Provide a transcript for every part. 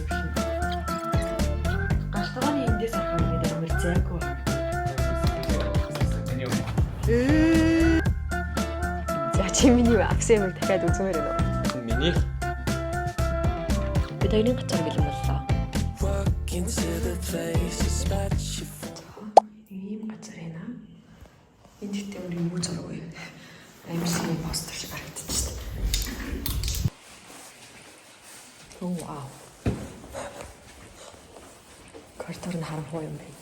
цэвэрлэн. Галтгааны эндээс харах юм ямар зайгүй. За чи миний аксемыг дахиад үзмээр байна уу? Миний бид хоёрын гацар бэлэн боллоо. Ийм газар байна. Энд ихтэй өөр юу зураг вэ? Амсгийн постэр шиг харагдчихсан. Оо вау. Картор нь харанхуй юм байна.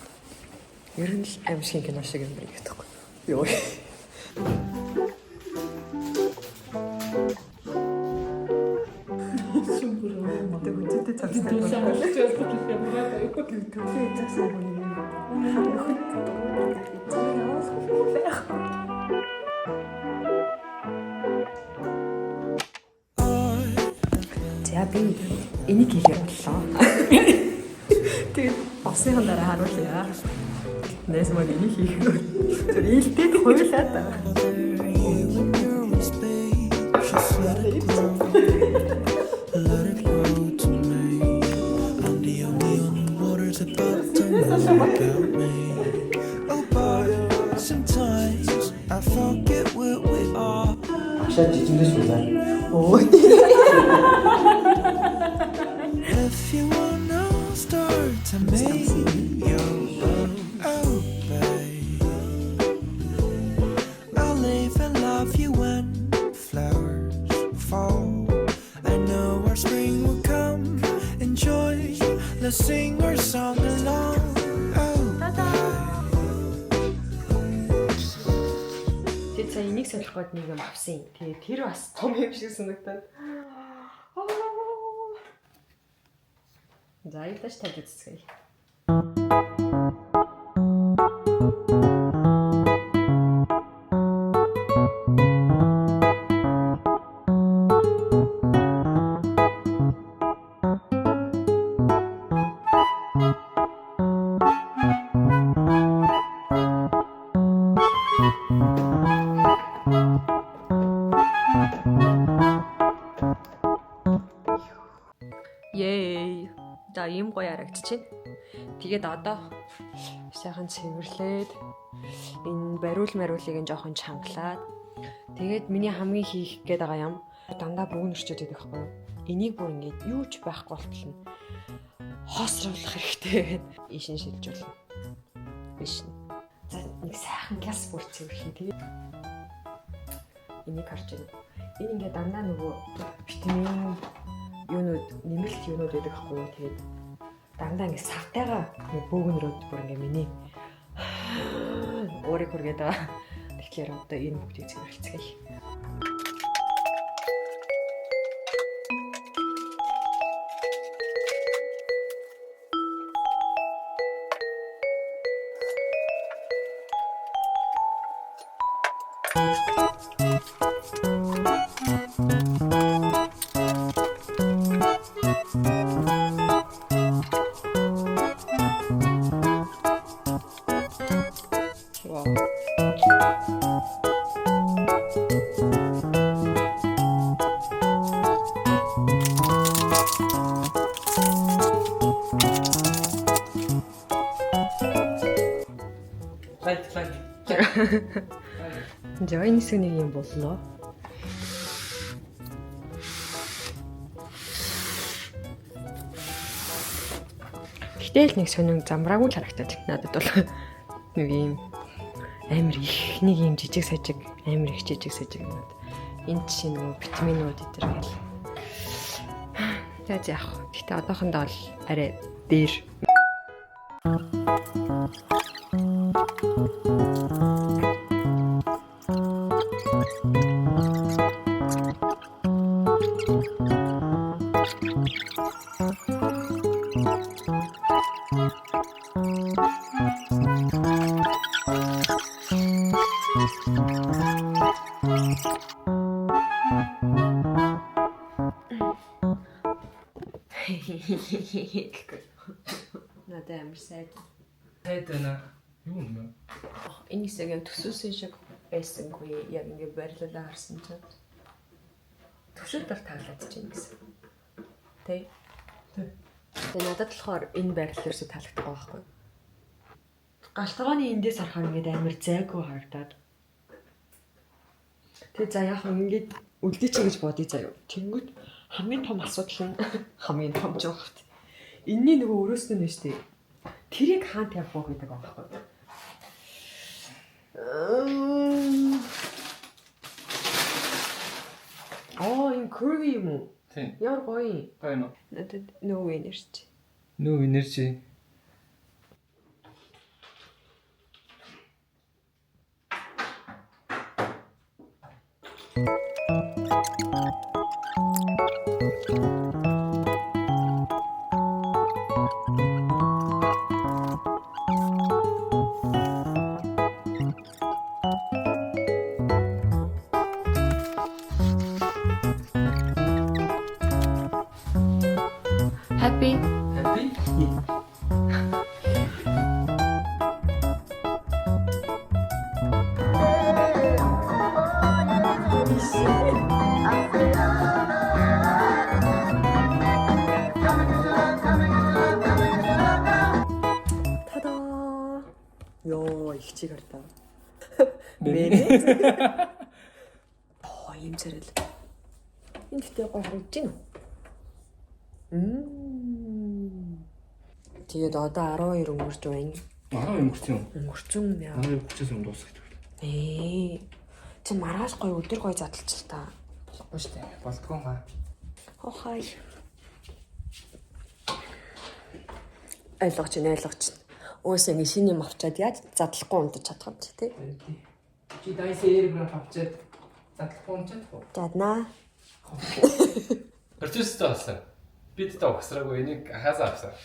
Ер нь л амсгийн кино шиг юм байна гэдэг. Йоо. Тэгвэл цацтай за би энийг хийхээр боллоо. Тэгээд босныхан дараа харуулъя. Нэс мод энийг хийх нь зөв ээлтэй хуйлаа та. Ашаа жижигнэш үзээ. Оо. If you wanna start to make your own, oh babe, I'll live and love you when flowers fall. I know our spring will come. Enjoy, let's sing our song along. Тэд сая энийг солих гээд нэг юм авсан. Тэгээ тэр бас том юм шиг санагдаад. За ивдэж тавьж үзье. Yay. За ийм гоё харагдчихэв. Тэгээд одоо сайхан цэвэрлээд энэ бариулыг нь жоохон чангалаад тэгээд миний хамгийн хийх гээд байгаа юм дандаа бүүнэрчүүд байдаг байхгүй юу? Энийг бүр ингээд юу ч байхгүй болтол нь хоосруулах хэрэгтэй гэдэг ишин шилжүүлнэ. Биш. За нэг сайхан газ бүр цэвэрлэн тэгээд энийг харж байна. Энэ ингээд дандаа нөгөө витамин юунууд нэмэлт юунууд байдаг хгүй юу. Тэгээд дандаа ингэ савтайгаа нэг бөөгнөрөд бүр ингэ миний өөрийг хүргээд байгаа. Тэгэхээр одоо энэ бүгдийг цэвэрлэцгээе. За энэ сэнийг юм боллоо. Гэтэл нэг сонин замбраагүй харагдаад надад бол нэг юм амар их нэг юм жижиг сажиг амар их жижиг сажиг юм. Энд чинь нөгөө витаминууд идэр гэл. За яах. Гэтэ одоохондоо бол арай дээр. Надад амар сайд. Сайд байна. Юу юм бэ? Энэ хэсэг төсөөсөн шиг байсангүй яг ингэ барилалаа харсан чинь төсөөд бол таглаад чинь гэсэн. Тэ. Тэгээ надад болохоор энэ байрлал ерөөсө таалагддаг байхгүй. Галтгооны эндээс харахаар ингээд амар зайгүй харагдаад. Тэгээ за яг ингээд үлдээч гэж бодъё заяа. Тэнгүүд хамгийн том асуудал нь хамгийн том ч багт. Энийний нөгөө өрөөснөө нь штэ. Тэрийг хаан тавих уу гэдэг байхгүй. Энэ curvy юм уу? Тийм. Яар гоё. Гоё нөө. Надад no energy. No energy. Happy. Happy? Та-да. Йоо, их чигарта. Нэ. Ийм зэрэл. Энд ихтэй гоё харагдаж байна уу? Тэгээд одоо 12 өнгөрч байна. Өнгөрч юм. Өнгөрцөн яа. 12 юм дуусах. Чи маргааш гоё өдөр гоё задлж та. Болохгүй шүү дээ. Болдгоо маа. Хохай. Ойлгож байна. Өөсөө нэг шинэ юм авчаад яаж задлахгүй унтаж чадах юм чи тий? Чи дайсээр гэр авчаад задлахгүй унчаад. Жаднаа. Процесстэй болсон. Бид та огсраагүй энийг хазаа авсан.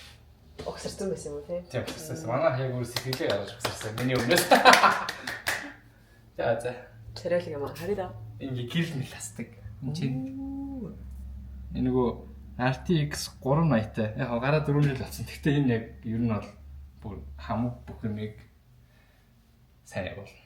Огсарсан байсан юм уу тий? Тийм огсарсан. Манай яг өөр сэтгэлээ гаргаж огсарсан. Миний өмнөөс. За. Чарэл юм аа. Харъя да. Ингээ гэрэл мэл хасдаг. Энэ чинь нөгөө RTX 380-тай. Яг гараа 4 жил болсон. Гэхдээ энэ яг ер нь бол бүр хамаг бүх юмыг сайн явуулна.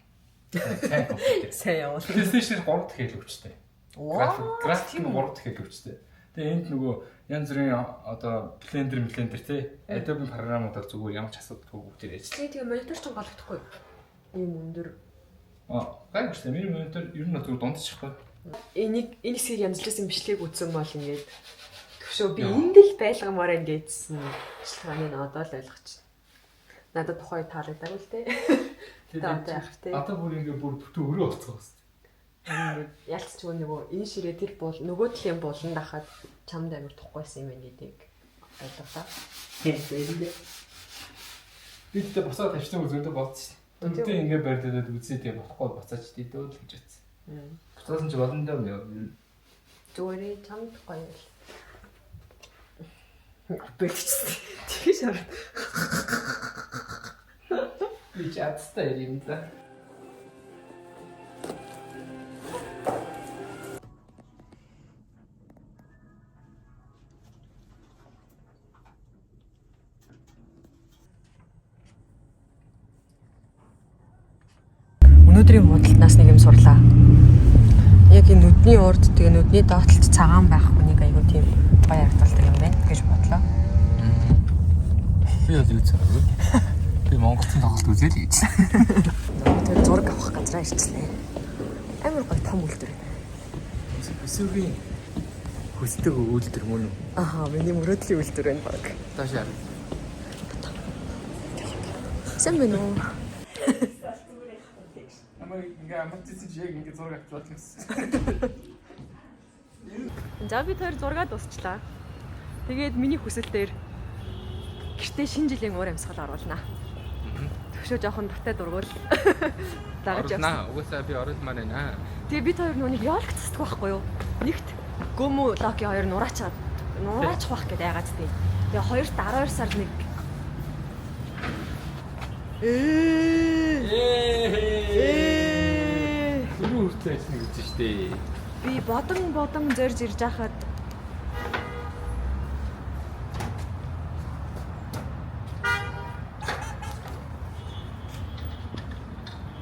Сайн компьютер. Сайн явуул. PlayStation 3 дахь илүү хүчтэй. График нь 3 дахь илүү хүчтэй. Тэгээ энд нөгөө янз бүрийн одоо Blender тий Adobe програмуудаар зүгээр ямар ч асуудалгүй бүгдээр ажиллана. Тэгээ монитор ч голөгдөхгүй. Ийм өндөр. Гайгүй шүү дээ. Миний монитор ер нь зүгээр дундчихгүй. Энэ хэсгийг янзлсан бичлэгийг үзсэн бол ингээд төвшөө би энд л байлгамаар ингээдсэн шалтгааныг одоо л ойлгочих. Надад тухай таалагдаагүй л дээ. Одоо яах вэ? Одоо бүр ингээ бүр бүтэн өрөө болцгоо хэвчээ. Ялц ч нөгөө энэ ширээ тэр бол нөгөө талын булан дахад чамд амир туггүйсэн юм гэдгийг ойлголаа. Би тэгтээ босоо тавьчихсан үзэндээ бодсон шүү дээ. Тэгтээ ингээ барьдаад үзээ тэгээ болохгүй буцаач дийдөө л гэж бодсон. Буцаасан ч болно даа юм. Зүгээр чамд гоё л. Бэлчсэн. Тэгэж хараа. Би чатстай юм да. Өнөөдрийн худалдаас нэг юм сурлаа. Яг энэ нүдний урд тэгээ нүдний доотлолт цагаан байх хүнийг аягүй тийм гоё харагддаг юм байна гэж бодлоо. Би яг үзээгүй. Би Монголын тоглолт үзээ л гэж. Тэгээ зураг авах газраа ирчихлээ. Амар гоё том үйлдвэр. Өсөгийн хүсдэг үйлдвэр мөн үү? Аха, миний мөрөөдлийн үйлдвэр байна баг. Таашаа. Сайн байна уу? Ингээ амтцсан чи яг ингээ зураг авч болох гэсэн. За би тэр зургаа дуусчлаа. Тэгээд миний хүсэлтээр гэртээ шинэ жилийн уур амьсгал оруулнаа. Төвшөө жоохон дуртай дургуул. Дагаж явсан. Угаасаа би оруулмаар байна. Тэгээ бид хоёр нүг яалт цэцдэг байхгүй юу? Нэгт Гомо Локи хоёр нураачих бах гэдээ яагаад тийм. Тэгээ хоёрт 12 сард нэг Түрүү хүртэл ажиллана гэж штэ. би бодон зорж ирж хахад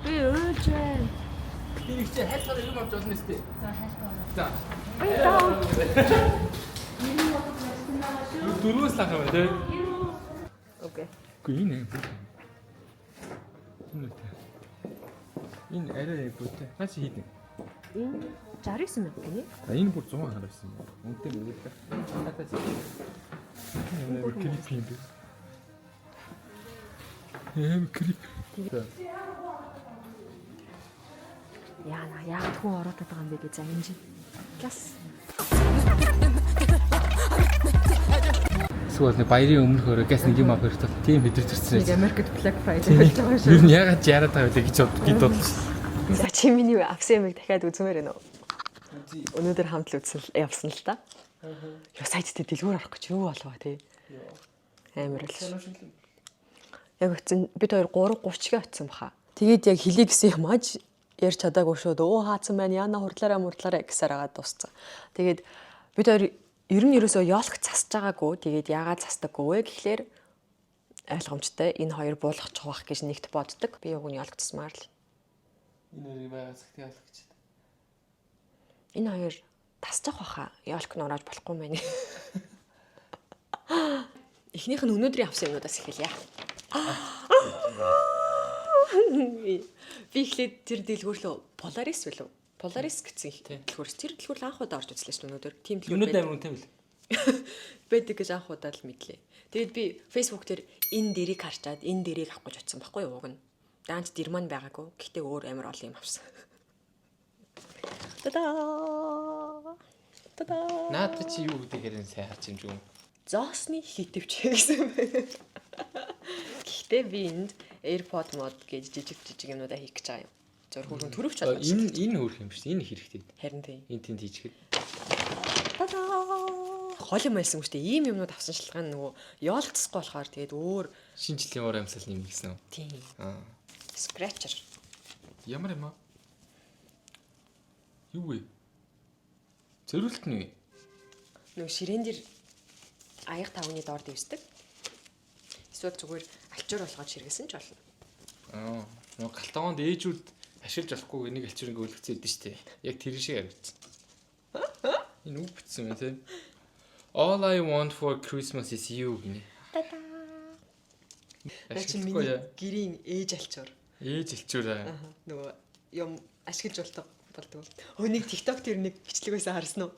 би өөж байна. Би нэг чи хайлтаар юм авч болно штэ. За хайлтаар. За. Баярлалаа. дөрвөөс лах юм тий. Окей. Үгүй энэ. Энэ арай гүтэй. Хаач хийдэ. Энэ 69 мянга гинэ. Энэ бүр 100 харагдсан юм. Үнэтэй мөрөлдөө. Хатаач. Энэ бүр крипи юм бэ. Крип. Яагаад хүн ороод байгаа юм бэ гэж загинж. Гас. Эсвэл нэг баярын өмнөх өрөө газ нэг юм авах хэрэгтэй. Тийм хэдэрч ирсэн. Нэг American Black Friday болж байгаа шүү. Юу нь ягаад яриад байгаа вэ гэж бодлоо. За чи миний авсан юмыг дахиад үзмээр байна уу? Өнөөдөр хамт л үзсэн явсан л та. Яа сайтд дэлгүүр авах гэж юу болов тий. Амар л. Яг үтсэн бид хоёр 3:30-гээ очсон баха. Тэгээд яг хэлий гэсэн юм аж ярьж чадаагүй шүү. Өө хаацсан байна. Яна хурлаараа гэсээр агаад дууссан. Тэгээд бид хоёр ер нь ерөөсөө яолох засаж байгаагүй. Тэгээд яагаад засдаггүй вэ гэхлээр ойлгомжтой энэ хоёр буулгачих واخ гэж нэгт боддог. Би яг үний яолох засмаар л. Энэ хоёрыг байгаа цагт яолох гэж. Энэ хоёр тасчих баха. Яолох нурааж болохгүй мэн. Эхнийх нь өнөөдрийн авсан юмудаас эхэлье. Би ихлээр тэр дэлгүүрлөө Polaris билүү? Polaris гэсэн дэлгүүр. Тэр дэлгүүр анх удаа орж үзлээ шүү өнөөдөр. Тим дэлгүүр. Өнөөдөр амар үнэтэй бил. Бэдэг гэж анх удаа л мэдлээ. Тэгээд би Facebook дээр энэ дэрийг харчаад энэ дэрийг авах гэж утсан байхгүй юу уг нь. Даанч дэр маань байгаагүй. Гэхдээ өөр амар олон юм авсан. Тада. Наадад чи юу гэдгээр нь сайн харж юм. Зоосны хитвч гэсэн байна. Гэхдээ би энд AirPod mod гэж жижиг юмнуудаа хийх гэж байгаа юм. Зөөр хөргөн төрөвч байна. Энэ хөрх юм шүү. Энэ хэрэгтэй. Харин тийм. Энэ тэнд хийчихэд. Хол юм байсан шүү дээ. Ийм юмнууд авсан шалтгаан нөгөө яолцсохгүй болохоор тэгээд өөр Шинэ жилийн уур амьсгал нэмэх гэсэн үү? тийм. Аа. Scratcher. Ямар юм аа? Юу вэ? Зөрүүлт нь. Нөгөө ширээн дээр аяг тавны доор дэвсдэг. Эсвэл зүгээр алчуур болгоод ширгэсэн ч болно. Аа. Нөгөө галтгоонд ээжүүд ашиглаж болохгүй энийг алчуур ингээ өлгцэн идэв штэ. Яг тэр шиг харагдсан. Энэ үг бичсэн юм тийм. All I want for Christmas is you гинэ. Тата. Начи миний гэрийн ээж алчуур. Ээж алчуур аа. Нөгөө юм ашиглаж болдог. Өнийг TikTok дээр нэг бичлэгээс харсан уу?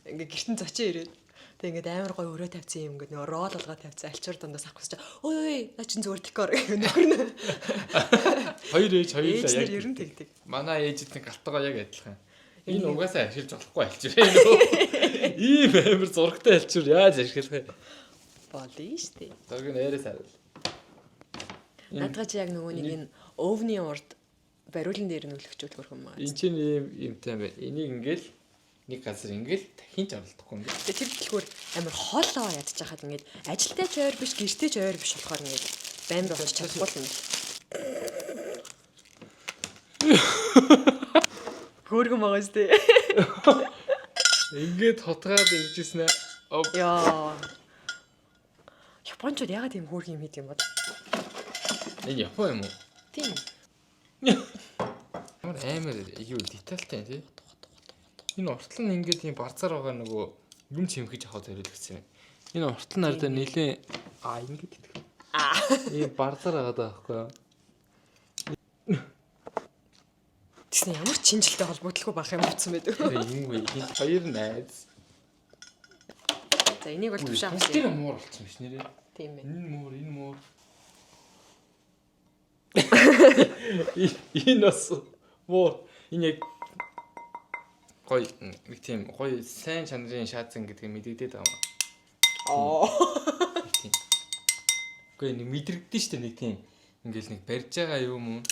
Ингээ гэртэн зочин ирээд тэг ингээд амар гой өрөө тавьсан юм ингээд нөгөө рол болгоо тавьсан алчуур дундаас авах гэж. Ой наа чин зүгээр декор нөхөрнө. Хоёр ээж хоёулаа яг ер нь тэгдэг. Манай ээжид нэг галтгаа яг адилхан. Энэ угаасаа ашиглаж болохгүй алчуур ээ. Ийм амар зурагтай алчуур яаж ашиглах вэ? Болно штэ. Зургийг нэрээс харуул. Надад ч яг нөгөө нэг энэ овны урд бариулан дээр нь өлгчүүл хөрх юм аа. Энд чинь ийм юмтай байна. Энийг ингээл нэг газар ингээл дахин ч оролдохгүй юм. Тэгээ тэр дэлгүүр амар хоолоо ядчих хахад ингээд ажилтай ч ойр биш, гэртэй ч ойр биш болохоор ингээд баймир болж чадахгүй юм. Хөргөн байгаа штэ. Ингээд хотгаад иржсэн ээ. Яа. Япончууд ягаад тийм хөөрх юм хийд юм бол? Энэ Япон юм уу? Тийм. Амар юу детальтай тий. Энэ уртл нь ингээд юм барцаар байгаа нөгөө юм чимхэж авах зориулсан юм. Энэ уртл нартай нэлээ ингээд идэх. Ийм барцаар байгаа даахгүй юу? Тэсний ямар ч шинжилтэй холбогдлого байх юм утсан байдаг. Тийм үү. Энэ хоёр найз. За энийг бол төвшөө авах Тэр муур болчихсон биш нэрээ. Тийм ээ. Энэ муур. Энэ бас муур. Энэ яг гой нэг тийм гой сайн чанарын шаацсан гэдгийг мэдэгдээд байгаа юм. Гэхдээ нэг мэдрэгдэн штэ нэг тийм ингээл нэг барьж байгаа юм уу?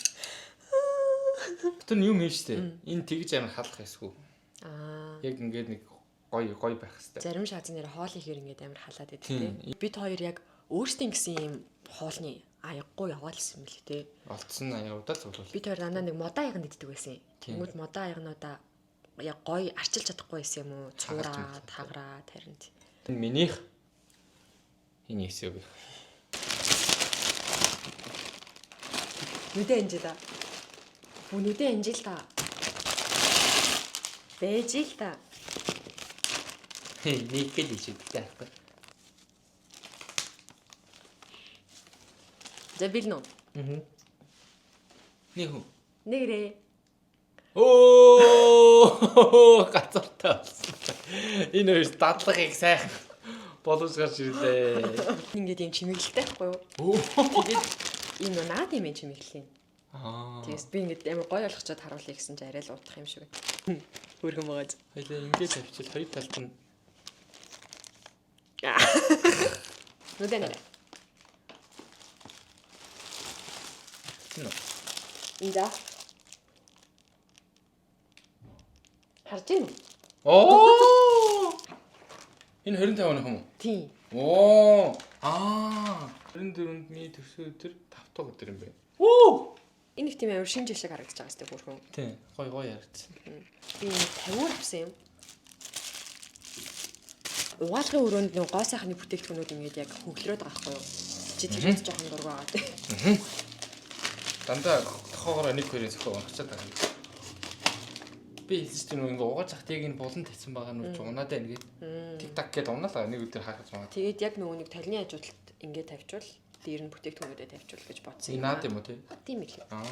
Тэр юм юм штэ. Энэ тэгж амар халах эсгүй. Яг ингээд нэг гой байх хэвээр. Зарим шаазны нэр хоол ихээр ингээд амар халаад байдаг тийм. Бид хоёр яг өөрсдийн гэсэн юм хоолны аяггүй яваалсан юм л тий. Олдсон аягуудаа цуглуул. Бид хоёр дандаа нэг модаа аяганд иддэг байсан. Тэгмүүд модаа аягнуудаа яг гой арчилж чадахгүй байсан юм уу? Цуураа, таграа, таринт. Минийх энэ хэсэг. Нүдэ анжи да. Нүдэ анжи л та. Бэж л та. Нэг л ичээд таахгүй. За бэлнэ үү? Нэг хүн. Нэгрээ. Оо гацартай болсон. Энэ хоёр дадлагыг сайхан боловс гарч ирлээ. Ингээд юм чимэглэлтэй байхгүй юу? Оо. Тэгээд ийм наад юм чимэглэлийн. Аа. Тэгээс би ингээд амар гой болгочод харуулъя гэсэн чи арай л удах юм шиг байна. Хөргөн байгаа. Хоёлаа ингээд тавьчихвал хоёр талд нь Нүдэн. нөө. Инда. Харж байна уу? Оо. Энэ 25 оноо юм уу? Тийм. Оо. Аа. 24-ний төсөө өдөр 5 дахь өдөр юм бэ. Оо! Энэ их тийм амар шинэ жил шиг харагдаж байгаа сте хөргөн. Тийм. Гой ярагдсан. Би 50 авсан юм. Угаалгын өрөөнд нэг гоо сайхны бүтээгдэхүүнүүд ингээд яг хөглөрөөд байгаа байхгүй юу? Чи тэрээд жоохон дург байгаа тий. Дандаа тохоогоор нэг хоёрын зөхөө унахчаад байгаа юм. Би хэлсэн чинь ингээ угааж захт яг энэ булан тавьсан байгаа нь унаад байна гэд. Тик так гэд унаалаа нэг өдөр хаахаж байгаа. Тэгээд яг нөгөө нэг талны ажилтнууд ингээд тавьчвал дээр нь бүтээгдэхүүнүүдэд тавьчвал гэж бодсон Энэ наад юм уу тий? Тийм ээ. Аа.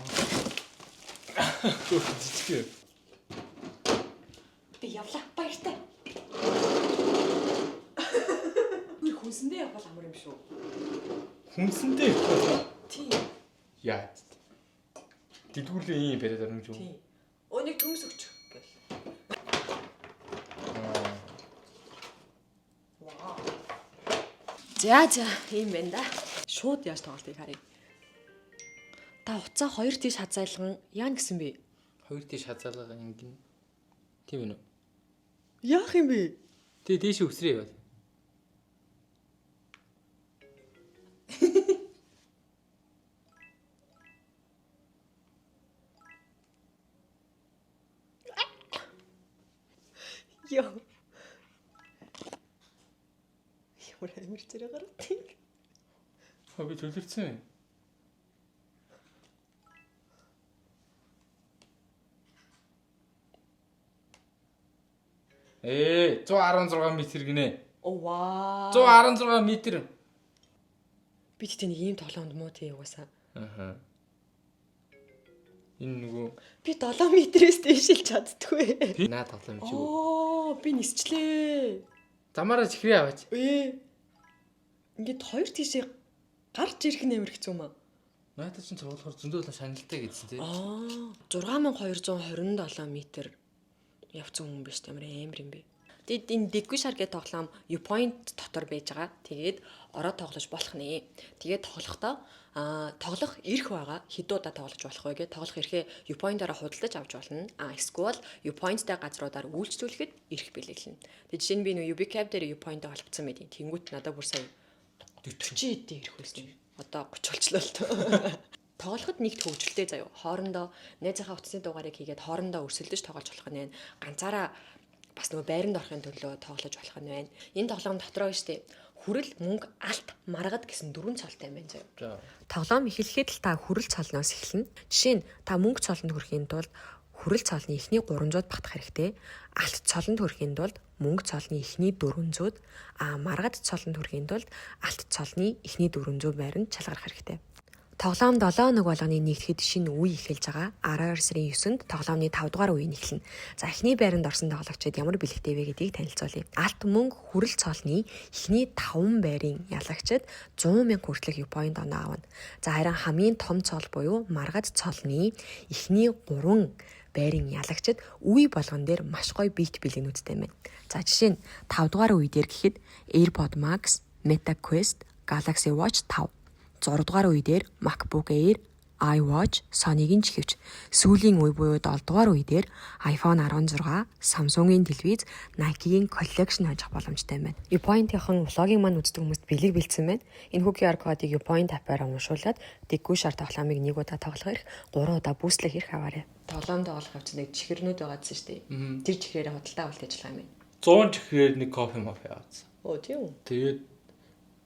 Жижиг. Би явлаа. Баяртай. Би хүнсэндээ явбал амар юм шүү. Хүнсэндээ. Тийм. Яа. Дидгүүрлээ ийм бариад орно гэж үү? Тийм. Өнийг төмс өгч гэл. Вау. За ийм байна да. Шууд яаж тоглолтыг харъя. Та уцаа хоёр тийш хазайлган яа гэсэн бэ? Хоёр тийш хазаалгаа ингэн. Тийм үү? Яах юм бэ? Тэгээ дээш өсрээ яваад. Йоо. Ямар амир зэрэг гардаг. Би төлөвлөсөн. Ээ 116 м гинэ. Оо вау. 116 м. Би ч тийм ийм тоглоонд муу тий угаасаа. Аха. Энэ нөгөө Би 7 метрээс дээшилж чаддгүй. наа тоглоом чи. Оо би нисчлээ. Замаараа чихрээ аваач. Ингээд хоёр тийшээ гарч ирэх нь амар хэцүү юм аа. Наадад чинь цогцолохоор зөндөө л шаналтай гэсэн тий. 6227 м явцсан хүн биш амар амар юм бэ. Тэгэд энэ дэггүй шар гэдэг тоглоом U-point дотор байж байгаа. Тэгээд ороод тоглож болох нэ. Тэгээд тоглохдоо тоглох эрх байгаа. Хэдэн удаа тоглож болох вэ гэж тоглох эрхээ U-point-аараа худалдаж авч болно. Эсвэл U-point-тай газруудаар үйлчлүүлэхэд эрх бэлэглэнэ. Тэгээд жишээ нь би нөө UbiCab дээр U-point-тай холбогдсон байдیں۔ Тэнгүүт надад бүр сая 40 эдээ эрх байсан. Одоо 30 болчлоо л тоо. Тоглоход нэгт хөгжилтэй заяа. Хоорондоо найзынхаа утасны дугаарыг хийгээд хоорондоо өрсөлдөж тоглож болох нь байна. Ганцаараа бас нөгөө байранд орохын төлөө тоглож болох нь байна. Энэ тоглоом дотроо штэ хүрэл, мөнгө, алт, маргад гэсэн дөрвөн цолтой юм байна заяа. Тоглоом эхлэхэд л та хүрэл цолноос эхэлнэ. Жишээ нь та мөнгө цолонд хүрэхийн тулд хүрэл цолны эхний 300 батах хэрэгтэй. Алт цолонд хүрэхийн тулд мөнгө цолны эхний 400, маргад цолонд хүрэхийн тулд алт цолны эхний 400 байранд чалгарах хэрэгтэй. Тоглоом 7 хоног болгоны нэгдэхэд шинэ үе эхэлж байгаа. 12 сарын 9-нд тоглоомны 5 дугаар үе эхэлнэ. За эхний байранд орсон тоглогчид ямар бэлэгтэй вэ гэдгийг танилцуулъя. Алт мөнгө хүрэл цолны эхний 5 байрын ялагчид 100 мянга хүртэлх U-point оноо авна. За харин хамгийн том цол буюу маргад цолны эхний 3 байрын ялагчид үе болгон дээр маш гоё бит бэлгэнүүдтэй байна. За жишээ нь 5 дугаар үе дээр гэхэд AirPod Max, Meta Quest, Galaxy Watch 5. 6 дугаар үе дээр MacBook Air, iWatch, Sony-гийн чихвч. Сүүлийн үе буюу 7 дугаар үе дээр iPhone 16, Samsung-ийн телевиз, Nike-гийн collection хожих боломжтой байна. U-point-ийн влогийг маань үздэг хүмүүст бэлэг бэлдсэн байна. Энэ QR кодыг U-point app-аар уншуулад дэггүй шар тоглоомыг нэг удаа тоглох эрх, 3 удаа бүүслэх эрх аваарай. Тоглоомд тоглох явцад нэг чихэрнүүд байгаадсан шүү дээ. Тэр чихрээр худалдаа авалт ажиллах юм байна. 100 чихрээр нэг кофе аваадсан. Оо тийм үү. Тэгээд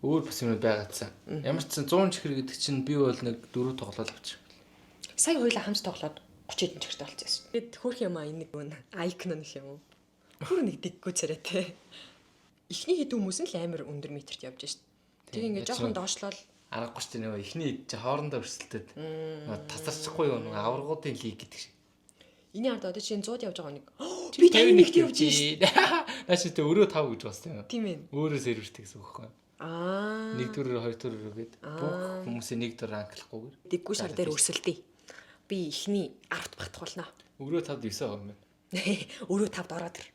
өөр бас юмуд байгаадсан. Ямар ч 100 чихэр гэдэг чинь би бол нэг 4 тоглоод авчих. Сая хоёлаа хамт тоглоод 30 хэдэн чихртэй болчихсон. Тэгээд хөрх юм аа энэ нэг айкон нэг юм уу? Хөр нэг дэггүй царайтай. Эхний хэд хүмүүс нь л амар өндөр метрт явж шít. Тэг ингээд жоохон доошлол аргагүй ч нөгөө ихний чи хоорондоо өрсөлдөд. Тасарчихгүй юу нөгөө аваргуудын лиг гэдэг шиг. Эний ард одоо чинь 100-д явж байгаа нэг. Би 51-т явж байна. Наач тэ өрөө 5 гэж бассан юм. Тийм ээ. Өөрөө сервертэй гэсэн үг байхгүй. Аа. 1 дөрөөр 2 дөрөөр гээд бүх хүмүүсийн 1 дөрөөр анхлахгүйгээр. Дэггүй шар дээр өрсөлдөе. Би ихний 10-т багтахулнаа. Өрөө 5-д 9 байгаа юм байна. Өрөө 5-д ороод ир.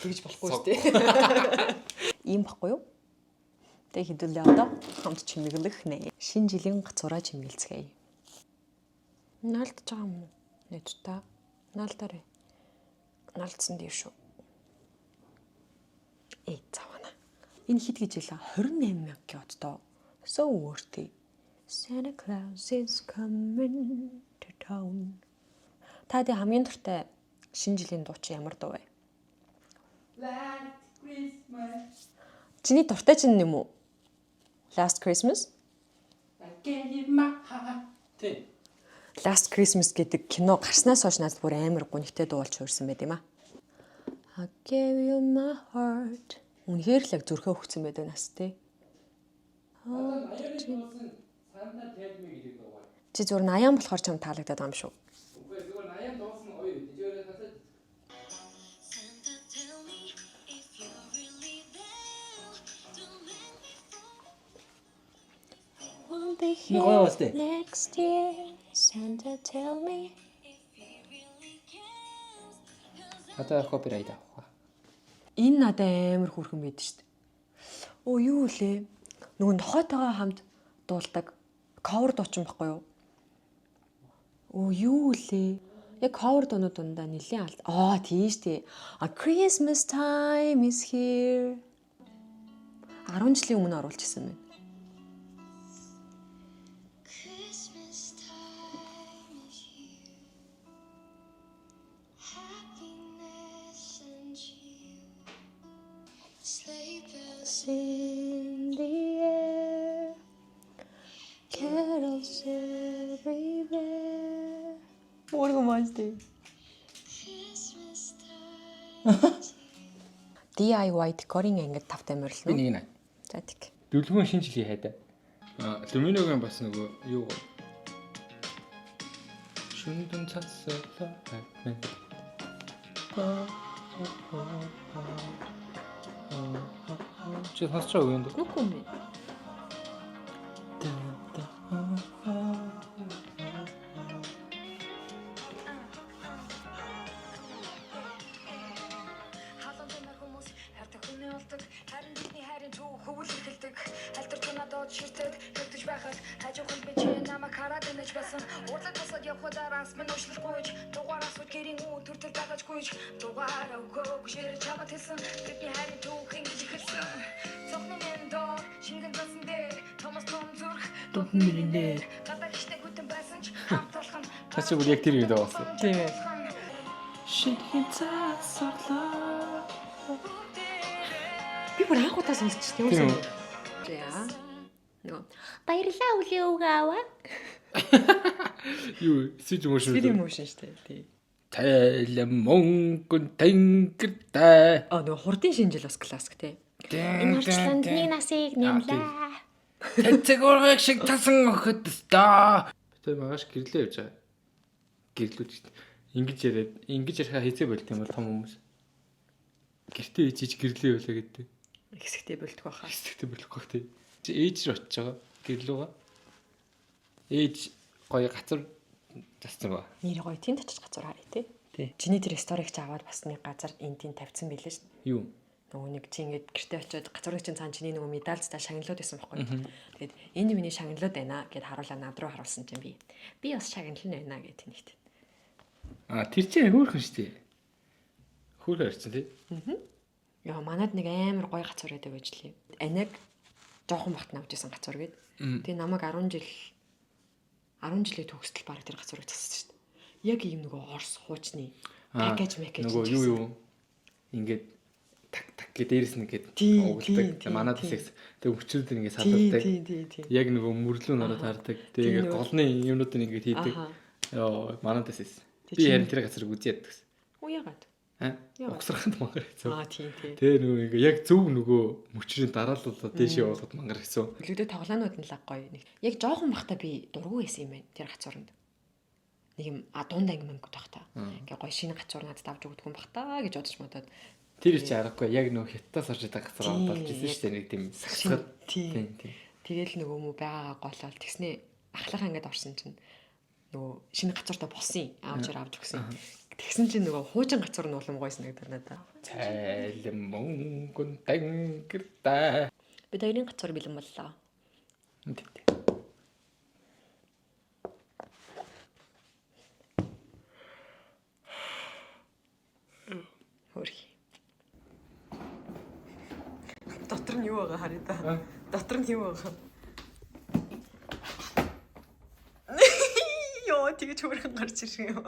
Тэгж болохгүй шүү дээ. Ийм баггүй юу? Тэг хэдүүлээ одоо хамт чимэглэх нэ. Шинэ жилийн гацураа чимгэлцгээе. Наалдж байгаа юм уу? Нэт та. Наалдаарэ. Наалдсан дээр шүү. Завана. Энэ хэд гэж хэлээ? 28,000 кёдтой. So worthy. Santa Claus is coming to town. Та дэ хамгийн дуртай шинэ жилийн дуу чи ямар дуу вэ? Last Christmas Чиний дуртай чинь юм уу? Last Christmas? I gave my heart. Тэ. Last Christmas гэдэг кино гарснаас хойш надад бүр амар гонхтой дуу болж хуурсан байт юм а. I gave you my heart. Үнэхээр л яг зүрхээ өгсөн байдаг нас тий. Санта tell me гэдэг дуу. Чи зүгээр 80 болохоор ч юм таалагдаад байгаа юм шүү. Үгүй зүгээр 80 дуусан гоё. Дижээрээ хасаад Santa, tell me if you're really there. Don't let me fall. Won't be гоё here бастай. next year. Santa, tell me if he really cares. 'Cause Одоо копирайт авах. Энэ надад амар хүрхэн байд шүү дээ. Оо юу лээ? Нөгөө нохойтойгоо хамт дуулдаг cover дуучин байхгүй юу? Оо юу лээ? Яг cover дуунууд дундаа нэлийн алт. Тийш тий. A Christmas time is here. 10 жилийн өмнө оруулж ирсэн байна. Christmas time is here. Happiness and cheer. Sleigh bells in the air. Carols everywhere. Мөргөн маастай. Christmas time is here. DIY декорын ангид тавтай морилно. Би нэг нэ. За тийм. Дүлгүүн шинэ жилийн хайдаа. Люминогийн бас нөгөө юу. Шүндэн цацлаа. Чи сонсож байгаа юм даа. Нүггүй юм бэ? Халуун дэмэр хүмүүс хайртай хүний болдог. Харин бидний хайрын төв хөвөл эхэлдэг. Халтар тунадад ширтэг хэвдэж байхад хажуухан би чи намайг хараад инеж басан. Урдлаг босоод явхад араас минь уушлахгүйч. Дугаараас үт гэрийн үү төртөл байгажгүйч. Дугаараа өгөөг ширж чамд хэлсэн. Бидний хайрын төв ингэж эхэлсэн. Цохны минь доо шингэн засан дээр Томас том зүрх дут мөрөндөө. Гадаа хичнээн хүтэн байсан ч хамт болох нь. Та чи бүр яг тэр үед болсон. Тийм ээ. Шинэ цацлаа. Би бүр анхудаа сонсчихсан юм уу? За. Нөгөө баярлаа үлийн өвгөө аваа. Юу, свич мөшөө. Тэр юм уу шин штэ. Тий. Тайлан мөнгөн тэнгэртэй. Нөгөө хурдын шинжил бас классик тий. Энэ харчланд нэг насыг нэмлээ. Тэцэг ургаг шиг тасан охид та. Тэр магаш гэрлээ явж байгаа. Гэрлүүд ингэж яриа хийцээ болт юм бол том хүмүүс. Гэртээ ичиж гэрлээ явлаа гэдэг. Хэсэгтэй болтгох байхаа. Хэсэгтэй болохгүй тий. Чи ээж рүү очиж байгаа. Гэрлүүгээ. Ээж гоё гацар тассан ба. Нэр гоё тэнд очиж газар харъя тий. Тий. Чиний тэр сториг ч аваад бас нэг газар энэ тийм тавьсан байлээ шүү дээ. Юу? Нөгөө нэг чи ингээд гэртээ очиод газрын чинь цаана чиний нөгөө медальтай шагналууд байсан байхгүй. Тэгээд энэ миний шагналууд байна гэд харуулаа над руу харуулсан чинь би бас шагнал нь байна гэд тэнэгт. Тэр чинь хөөрхөн шүү дээ. Хөөрхөн харцсан тий. Яа манад нэг амар гоё гацар байдаг байж лээ. Аниг жоохон бахт навж исэн гацар гээд. Тэгээ намайг 10 жилийн төгсдөл баг тэр гацарыг зассан шүү дээ. Яг ийм нөгөө орс хуучны пакэж Нөгөө юу ингээд так гэ дээрс нэг гээд Тийм, угладаг. тийм, Манад тийм. хэсэг тэг өвчрүүд ингээд салдаг. Тийм. Яг нөгөө мөрлөө нараад хардаг. Тийм Тэгээ нөгөө. голны юмнуудыг ингээд хийдэг. Аха. Йоо манадас эс. Тэг Би чи- харин тэр газар үзээд гэсэн. Уу ягаад? Угсрахад мангар хэцүү. Тийм. Тэгээ нөгөө ингээ яг зөв нөгөө мөчрийн дараалалаа дээшээ явуулахад мангар хэцүү. Хөлөгдөө тоглоонууд нь лаг гоё. Нэг яг жоохон бахта би дургу байсан юм байна. Тэр гацууранд. Нэг юм дунд анги мангууд бахта. Ингээ гоё шинэ гацуур надад авч өгдөг юм бахта гэж бодож модод. Тэр их аргагүй яг нөгөө хятадаас орж идэг гацраа болж ирсэн шүү дээ нэг тийм сагсахад. Тийм. Тэгэл нөгөө мө байгаагаа голол тэгснээ ахлахаа ингээд орсон чинь нөгөө шинэ гацууртаа болсон аавчаар авч өгсөн. Тэгсэн чинь нөгөө хуужин гацуур нь улам гойсон гэдэг надад. Цайлан мөнгөн тангиртай. Би дайрын гацуур бэлэн боллоо. Тийм. Хөрхи. Дотор нь юу байгаа харъя та. Дотор нь юу байгаа. Йоо тэгэж хөрхөн гарч ирсэн юм.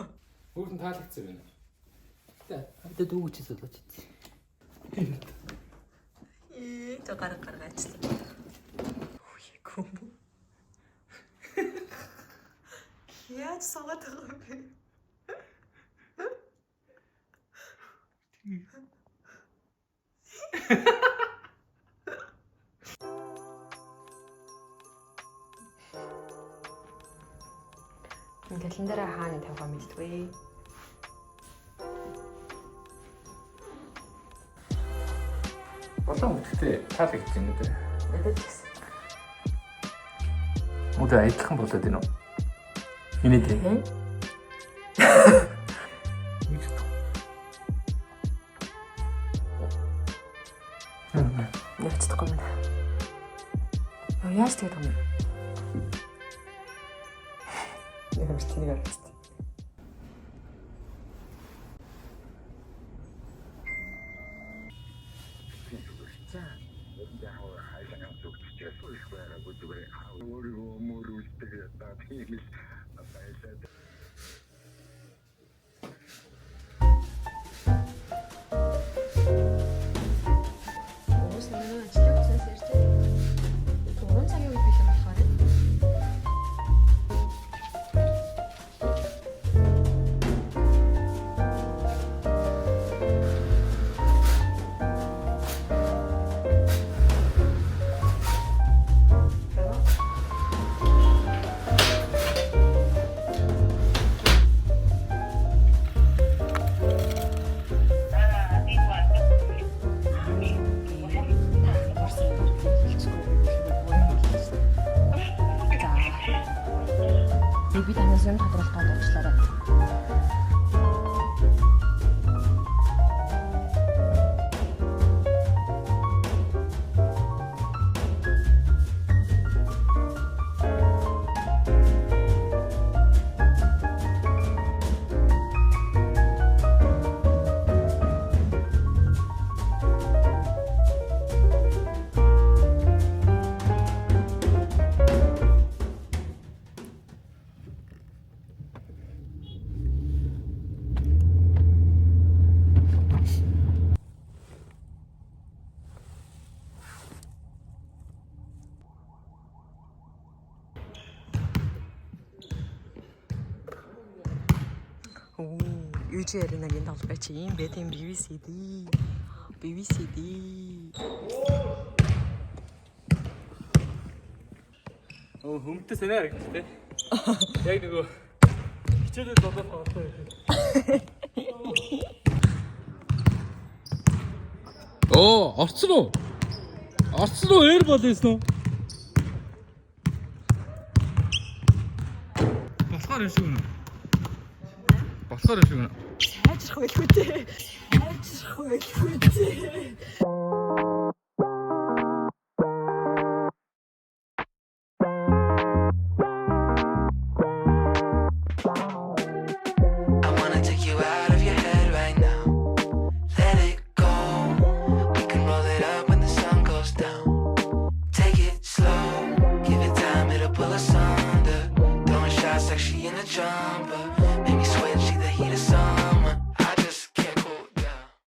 Бүгд нь таалагдсан байна. Хавтад дүүгч солож идсэн. Тэ гаргаачлаа. Үгүй гүм. Яаж сагаад байгаа юм бэ? Гэлэн дээр хаана тавьгаа мэдгүй. Болон гэхдээ таалагдсан юм дээ. Надад гэсэн. Мод айдлах болоод байна уу? Хинэ дээ. Яцдаггүй юм. Яаж тэгээд юм? Яг тийм нэг аргач. Би танаас юм тодруулах гээд уучлаарай. Юуч яринагийн талбай чи юм бэ тийм BBCD. Хөмтө сэнэ харагдчихтэй. Яг нөгөө хичээлээ бодоод орсон юм. Орцсон уу? Орцсон уу? Ээр болсон уу? Болохоор юм шиг үнэ. Болохоор юм шиг үнэ. Хайжрах байлгүй дээ.